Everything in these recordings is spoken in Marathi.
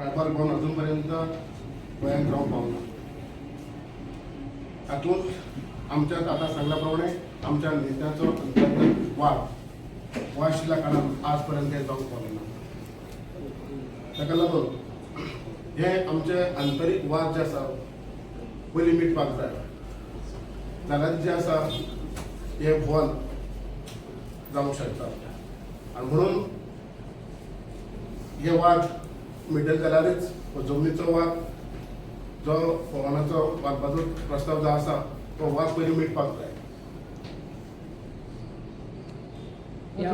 रायपाल भवन अजूनपर्यंत गोंयांत रावंक पावना. हातूंत आमच्यात आतां सांगल्याप्रमाणे आमच्या नेत्याचो अंतर्गत वाद आशिल्ल्या कारणान आज पर्यंत हे जावंक पावलें ना. ताका लागून हे आमचे आंतरीक वाद जे आसा पयलीं मिटपाक जाय. जाल्यार जे आसा हे भवन जावंक शकता. आनी म्हणून हे वाद मिटले जाल्यारच जमनीचो वाद जो भवनाचो बांदपाचो प्रस्ताव जो आसा तो वाद पयलीं मिटपाक जाय.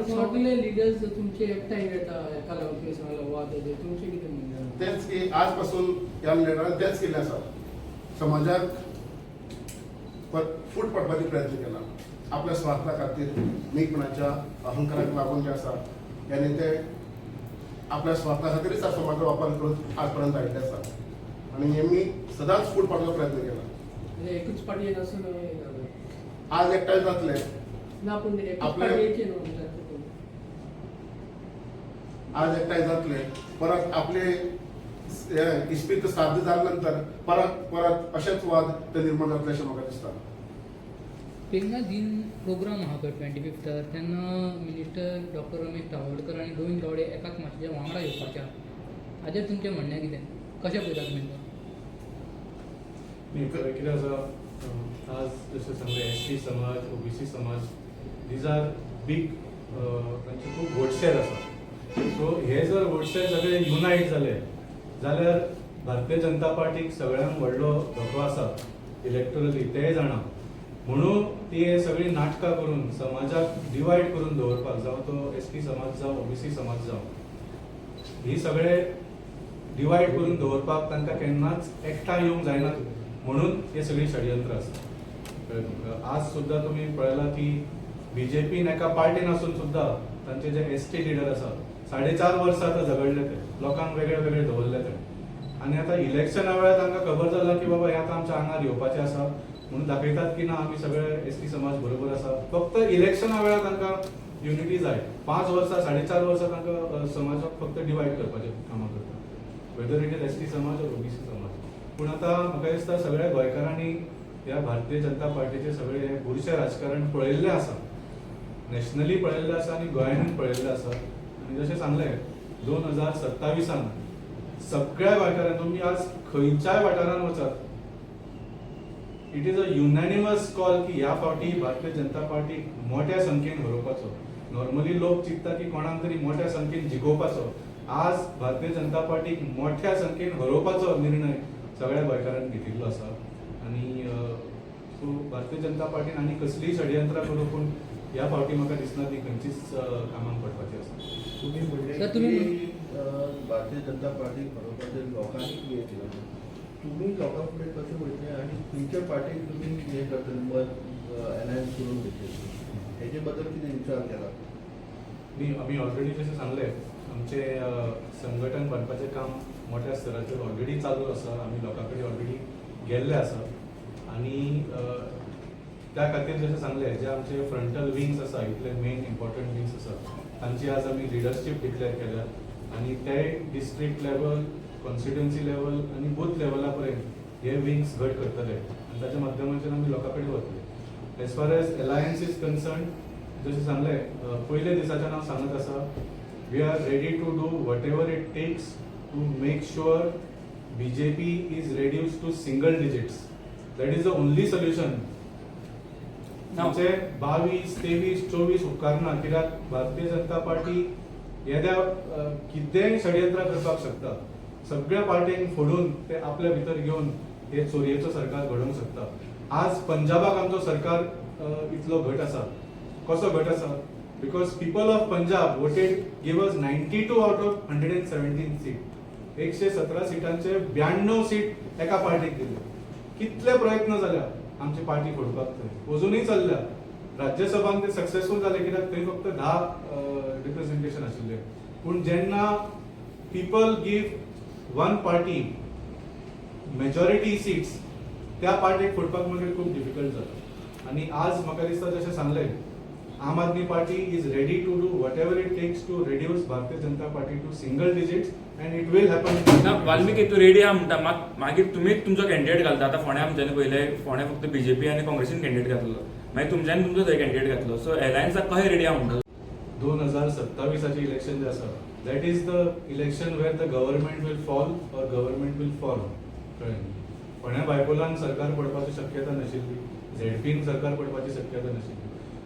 सगळे लिडर्स तुमचे एकठांय येता एका लागून सांगला वाद तुमचे कितें म्हणणें? तेच की आज पासून ह्या लिडरान तेच केलें आसा. समाजाक फूट पडपाचो प्रयत्न केला. आपल्या स्वार्था खातीर मीपणाच्या अहंकाराक लागून जे आसा हे नेते आपल्या स्वार्था खातीरच हा समाजाचो वापर करून आज पर्यंत आयिल्ले आसा. आनी हेमी सदांच फूट पडपाचो प्रयत्न केला. म्हणजे एकूच पार्टी आसून आज एकठांय जातले ना पूण एकूच आपले- पार्टयेचे न्हू. आज एकठांय जातले परत आपले इस्पित साध्य जाल्या नंतर परत अशेच वाद ते निर्माण जातले अशें म्हाका दिसता. तेन्ना दिन प्रोग्राम आहा पळय 25 तेन्ना मिनिस्टर डॉक्टर रमेश तावडकर आनी गोविंद गावडे एकाच मातशें वांगडा येवपाचे आहा. हाजेर तुमचें म्हणणें कितें? कशें पळयतात तुमी तो? कितें आसा आज जशें सांगलें एसटी समाज ओबीसी समाज दीज आर बीग तांचे खूब वोट शेअर आसा. सो हे जर वोट शेअर सगळे युनायट जाले जाल्यार भारतीय जनता पार्टीक सगळ्यांत व्हडलो धोको आसा इलेक्टोरली तेय जाणा. म्हणून ती हे सगळी नाटकां करून समाजाक डिवायड करून दवरपाक जावं तो एसटी समाज जावं ओबीसी समाज जावं ही सगळे डिवायड करून दवरपाक तांकां केन्नाच एकठांय येवंक जायना. म्हणून हे सगळी षडयंत्र आसा. कळ्ळें तुमकां? आज सुद्दां तुमी पळयलां की बीजेपीन एका पार्टीन आसून सुद्दां तांचे जे एसटी लिडर आसा 4.5 वर्सां आतां झगडले ते लोकांक वेगळे वेगळे दवरले ते. आनी आतां इलेक्शना वेळार तांकां खबर जाला की बाबा हे आतां आमच्या आंगार येवपाचें आसा म्हणून दाखयतात की ना आमी सगळे एसटी समाज बरोबर आसा. फक्त इलेक्शना वेळार तांकां युनिटी जाय. 5 वर्सां 4.5 वर्सां तांकां समाजाक फक्त डिवायड करपाचें कामां करतात वेदर इट इज एसटी समाज और ओबीसी समाज. पूण आतां म्हाका दिसता सगळ्या गोंयकारांनी ह्या भारतीय जनता पार्टीचे सगळे हे बुरशें राजकारण पळयल्लें आसा. नॅशनली पळयल्लें आसा आनी गोंयानूय पळयल्लें आसा. आनी जशें सांगलें 2027 सगळ्या गोंयकारांक तुमी आज खंयच्याय वाठारांत वचात इट इज अ युनॅनिमस कॉल की ह्या फावटी भारतीय जनता पार्टीक मोठ्या संख्येन हरोवपाचो. नॉर्मली लोक चिंतता की कोणाक तरी मोठ्या संख्येन जिखोवपाचो. आज भारतीय जनता पार्टीक मोठ्या संख्येन हरोवपाचो निर्णय सगळ्या गोंयकारांनी घेतिल्लो आसा. आनी सो भारतीय जनता पार्टीन आनी कसलीय षडयंत्रां करूं पूण ह्या फावटी म्हाका दिसना ती खंयचीच कामाक पडपाची आसा. तुम्ही म्हणले सर, तुम्ही की भारतीय जनता पार्टी बरोबर लोकांनी हे केलं. तुम्ही लोकांपुढे कसे वयतले आणि तुमच्या पार्टीक तुम्ही हे करतले मत अनायन्स करून घेतले हेचे बद्दल किती विचार केला? आमी ऑलरेडी जशें सांगलें आमचे संघटन बांदपाचें काम मोठ्या स्तराचेर ऑलरेडी चालू आसा. आमी लोकां कडेन ऑलरेडी गेल्ले आसा. आनी त्या खातीर जशें सांगलें जे आमचे फ्रंटल विंग्स आसा इतले मेन इम्पॉर्टंट विंग्स आसा तांची आज आमी लिडरशीप डिक्लेअर केल्या. आनी ते डिस्ट्रिक्ट लेवल कॉन्स्टिट्युएन्सी लेवल आनी बूथ लेवला पर्यंत हे विंग्स घट करतले आनी ताच्या माध्यमांतल्यान आमी लोकां कडेन वतले. As far as alliance is concern जशें सांगलें पयले दिसाच्यान हांव सांगत आसा we are ready to do whatever it takes to make sure BJP is reduce to single digits. That is the only solution. आमचे 22, 23, 24 उपकारना कित्याक भारतीय जनता पार्टी येद्या कितेंय षडयंत्र करपाक शकता. सगळ्या पार्टींक फोडून ते आपल्या भितर घेवन हे चोरयेचो सरकार घडोवंक शकता. आज पंजाबाक आमचो सरकार इतलो घट आसा. कसो घट आसा? Because people of Punjab voted give us 92 out of 117 seat. 117 सिटांचे 92 seat एका पार्टीक दिले. कितले प्रयत्न जाल्या आमची पार्टी फोडपाक थंय अजुनूय चल्ल्या. राज्यसभान ते सक्सेसफूल जाले कित्याक थंय फक्त 10 रिप्रेझेंटेशन आशिल्ले. पूण जेन्ना people give one party majority seats त्या पार्टीक फोडपाक मागीर खूब डिफिकल्ट जाता. आनी आज म्हाका दिसता जशें सांगलें Aam Aadmi Party is ready to do whatever it takes to reduce Bharatiya Janata Party to single digits, and it will happen. ना वाल्मिकी तू रेडी आहा म्हणटा मागीर तुमीच तुमचो कॅन्डिडेट घालता. आतां फोंड्या आमच्यानी पयले फोंड्या फक्त बीजेपी आनी काँग्रेसीन कॅन्डिडेट घातलो, मागीर तुमच्यानी तुमचो थंय कॅन्डिडेट घातलो. सो एलायन्साक कशें रेडी आहा म्हणटा? 2027 इलेक्शन जे आसा, that is the election where the government will fall or government will fall. कळ्ळें? फोंड्या बायपोलान सरकार पडपाची शक्यता नाशिल्ली, झेडपीन सरकार पडपाची शक्यता नाशिल्ली.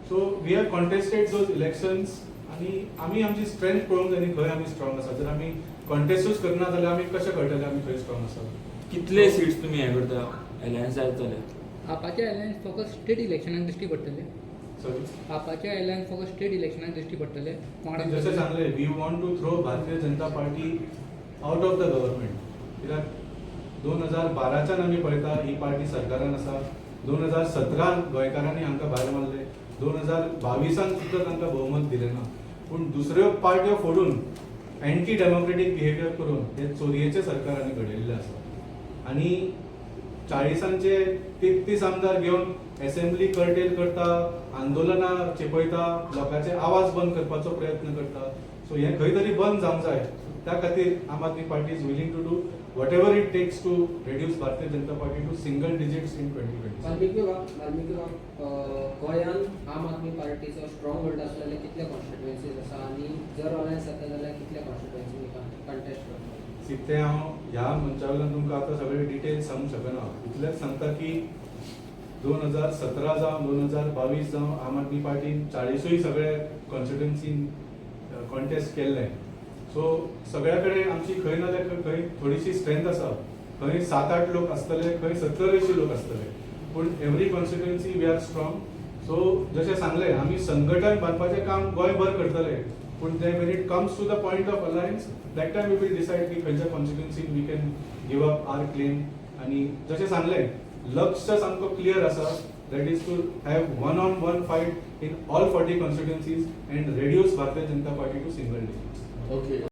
So we have contested those elections आणि आमी आमची स्ट्रेंथ पळोवंक जाय न्ही, खंय आमी स्ट्रॉंग आसा. जर आमी कॉन्टेस्टूच करना जाल्यार आमी कशें कळटलें आमी खंय स्ट्रॉंग आसा. कितले सीट्स तुमी हें करता एलायन्स जायत जाल्यार? आपाचे अलायन्स फकत स्टेट इलेक्शनाक दिश्टी पडटले. सॉरी, आपाचे अलायन्स फकत स्टेट इलेक्शनाक दिश्टी पडटले. जशें सांगलें, we want to throw Bharatiya Janata Party out of the government. कित्याक 2012च्यान आमी पळयता ही पार्टी सरकारान आसा. 2017 गोंयकारांनी हांकां भायर मारले. 2022 सुद्दां तांकां भोवमत दिलें ना. पूण दुसऱ्यो पार्ट्यो फोडून एंटी डेमोक्रेटीक बिहेवियर करून हे चोरयेचें सरकार आनी घडयल्लें आसा. आनी 40चे 33 आमदार घेवन असेंब्ली कर्टेल करता, आंदोलनां चिपयता, लोकांचे आवाज बंद करपाचो प्रयत्न करता. सो हें खंय तरी बंद जावंक जाय. त्या खातीर Aam Aadmi Party is willing to do whatever it takes to reduce Bharatiya Janata Party to single digits in 2027. Valmiki गोंयान आम आदमी पार्टीचो स्ट्रॉंग होल्ड असलेले कितले कॉन्स्टिट्युएन्सीज आसा आनी जर अलायन्स जाता जाल्यार कितले कॉन्स्टिट्युएन्सी कंटेस्ट करता? ते हांव ह्या मंचा वयल्यान तुमकां आतां सगळे डिटेल्स सांगूंक शकना. इतलेंच सांगता की 2017 जावं 2022 जावं आम आदमी पार्टीन 40 सगळे कॉन्स्टिट्युएन्सीन कॉन्टेस्ट केल्ले. सो सगळ्या कडेन आमची खंय ना जाल्यार खंय थोडीशी स्ट्रेंथ आसा. खंय 7-8 लोक आसतले, खंय 70-80 लोक आसतले. पूण every constituency we are strong. So जशें सांगलें, आमी संघटन बांदपाचें काम गोंयभर करतले. पूण ते when it comes to the point of alliance, that time we will decide की खंयच्या कॉन्स्टिट्युएन्सीन we can give up our claim. आनी जशें सांगलें, लक्ष्य सामको क्लियर आसा. That is to have one-on-one fight in all 40 constituencies and reduce Bharatiya Janata Party to single digits. Okay.